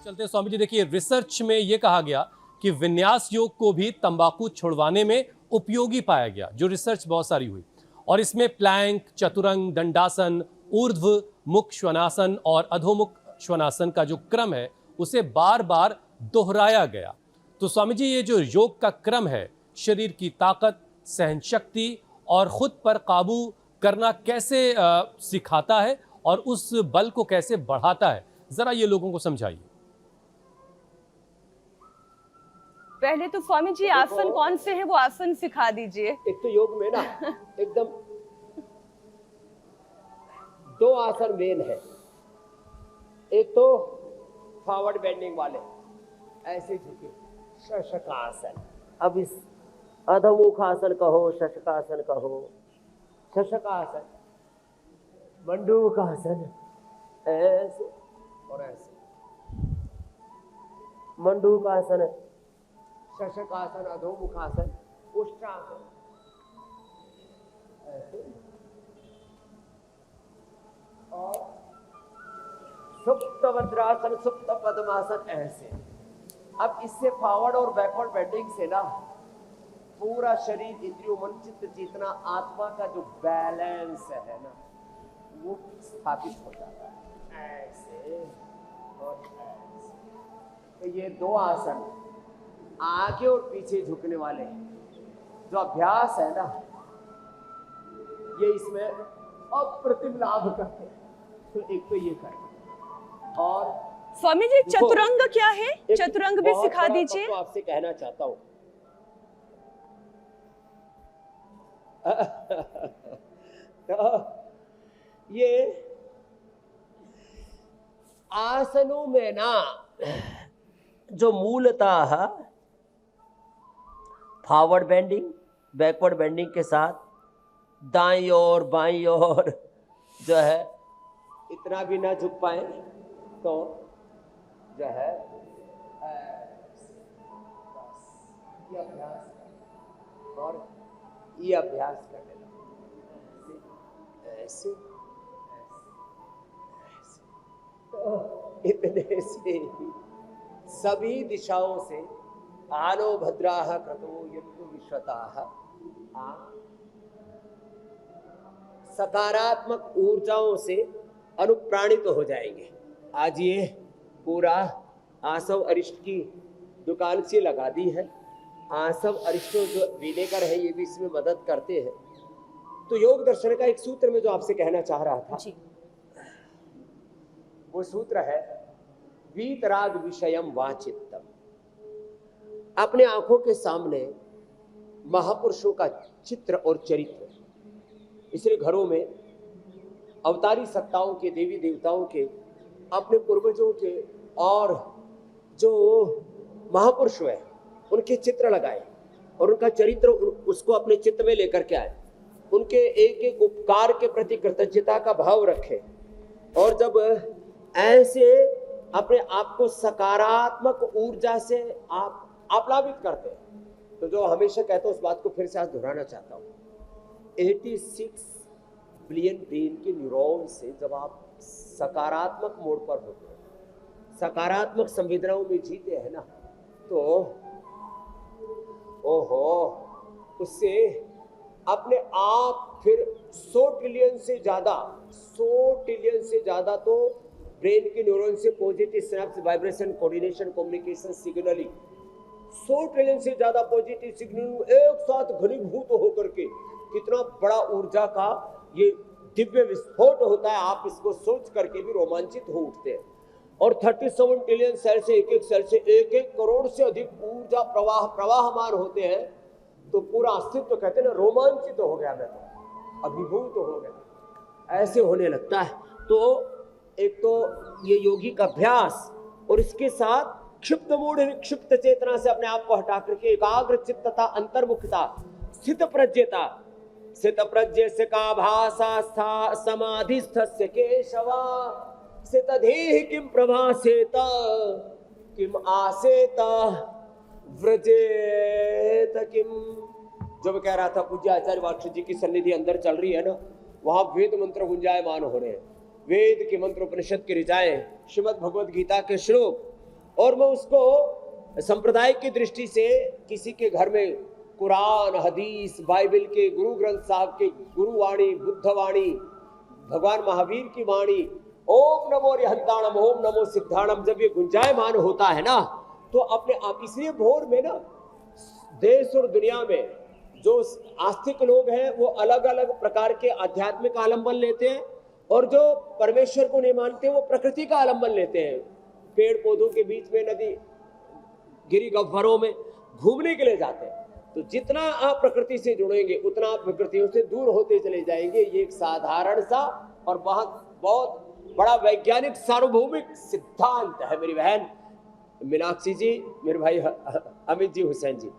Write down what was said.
चलते स्वामी जी, देखिए रिसर्च में ये कहा गया कि विन्यास योग को भी तंबाकू छुड़वाने में उपयोगी पाया गया, जो रिसर्च बहुत सारी हुई, और इसमें प्लैंक, चतुरंग, दंडासन, ऊर्ध्व मुख श्वानासन और अधोमुख श्वानासन का जो क्रम है उसे बार बार दोहराया गया। तो स्वामी जी, ये जो योग का क्रम है शरीर की ताकत, सहनशक्ति और खुद पर काबू करना कैसे सिखाता है और उस बल को कैसे बढ़ाता है, जरा ये लोगों को समझाइए। पहले तो स्वामी जी आसन कौन से हैं वो आसन सिखा दीजिए। एक तो योग में ना एकदम दो आसन मेन है। एक तो फॉरवर्ड बेंडिंग वाले ऐसे झुके शशकासन। अब इस अधोमुखासन कहो, शशकासन कहो, शशकासन, मंडूकासन, ऐसे और ऐसे, मंडूकासन, शशकासन, अधोमुखासन, उष्ट्रासन, ऐसे, और सुप्त वज्रासन, सुप्त पद्मासन, ऐसे। अब इससे फॉरवर्ड और बैकवर्ड बेंडिंग से ना पूरा शरीर, इंद्रियों, मन, चित्त, चेतना, आत्मा का जो बैलेंस है ना वो स्थापित हो जाता है, ऐसे और ऐसे। तो ये दो आसन आगे और पीछे झुकने वाले जो अभ्यास है ना, ये इसमें अप्रतिम लाभ करते हैं। तो एक तो ये करें, और स्वामी जी चतुरंग क्या है? चतुरंग भी सिखा दीजिए। तो आपसे कहना चाहता हूं तो ये आसनों में ना जो मूलतः फॉरवर्ड बेंडिंग, बैकवर्ड बेंडिंग के साथ दाईं और बाईं और जो है इतना भी ना झुक पाए तो जो है ये अभ्यास और ये अभ्यास कर लेना, ऐसे ऐसे, तो इतने से ही सभी दिशाओं से आनो भद्राः क्रतो यन्तु विश्वताः सकारात्मक ऊर्जाओं से अनुप्राणित हो जाएंगे। आज ये पूरा आसव अरिष्ट की दुकान से लगा दी है। आसव अरिष्टो जो विनेकर है ये भी इसमें मदद करते हैं। तो योग दर्शन का एक सूत्र में जो आपसे कहना चाह रहा था जी। वो सूत्र है वीतराग विषयम वाचित्तम। अपने आंखों के सामने महापुरुषों का चित्र और चरित्र, इसलिए घरों में अवतारी सत्ताओं के, देवी देवताओं के, अपने पूर्वजों के और जो महापुरुष हैं उनके चित्र लगाए और उनका चरित्र उसको अपने चित्त में लेकर के आए। उनके एक एक उपकार के प्रति कृतज्ञता का भाव रखें और जब ऐसे अपने आप को सकारात्मक ऊर्जा से आप आप्लावित करते हैं तो जो हमेशा कहता हूं उस बात को फिर से आज दोहराना चाहता हूं, 86 बिलियन ब्रेन के न्यूरॉन से जब आप सकारात्मक मोड पर होते हैं, सकारात्मक संवेदनाओं में जीते हैं ना, तो ओहो उससे अपने आप फिर 100 ट्रिलियन से ज्यादा तो ब्रेन के न्यूरॉन से positive synapse, vibration, coordination, communication, signalling, 100 trillion से ज्यादा पॉजिटिव सिग्नल एक साथ घनीभूत होकर के कितना बड़ा ऊर्जा का ये दिव्य विस्फोट होता है। आप इसको सोच करके भी रोमांचित हो उठते हैं। और 37 ट्रिलियन सेल से एक सेल से 1 करोड़ से अधिक ऊर्जा प्रवाहमान होते हैं। तो पूरा अस्तित्व कहते हैं ना, रोमांचित हो गया, मैं तो अभिभूत हो गया, ऐसे होने लगता है। तो एक तो ये योगी का अभ्यास और इसके साथ क्षिप्त मूढ़ विक्षिप्त चेतना से अपने आप को हटा करके एकाग्र चित्तता, अंतर्मुखता, स्थित प्रज्ञता, स्थित प्रज्ञ से का भासा स्था समाधिस्थस्य केशवा स्थितधीः किम प्रभासेत किम आसेत व्रजेत किम। जब कह रहा था पूज्य आचार्य वात्सल्य जी की सन्निधि अंदर चल रही है ना, वहां वेद मंत्र गुंजायमान हो रहे हैं। वेद के मंत्र, उपनिषद के ऋचाएं, श्रीमद् भगवद गीता के श्लोक और मैं उसको संप्रदाय की दृष्टि से किसी के घर में कुरान, हदीस, बाइबल के, गुरु ग्रंथ साहब के गुरुवाणी, बुद्धवाणी, भगवान महावीर की वाणी, ओम नमो रिहंताणम, ओम नमो सिद्धाणम, जब ये गुंजायमान होता है ना, तो अपने आप, इसलिए भोर में ना देश और दुनिया में जो आस्तिक लोग हैं वो अलग अलग प्रकार के आध्यात्मिक आलंबन लेते हैं, और जो परमेश्वर को नहीं मानते वो प्रकृति का आलंबन लेते हैं। पेड़ पौधों के बीच में, नदी गिरी गह्वरों में घूमने के लिए जाते हैं। तो जितना आप प्रकृति से जुड़ेंगे उतना आप प्रकृतियों से दूर होते चले जाएंगे। ये एक साधारण सा और बहुत बड़ा वैज्ञानिक सार्वभौमिक सिद्धांत है मेरी बहन मीनाक्षी जी, मेरे भाई अमित जी, हुसैन जी।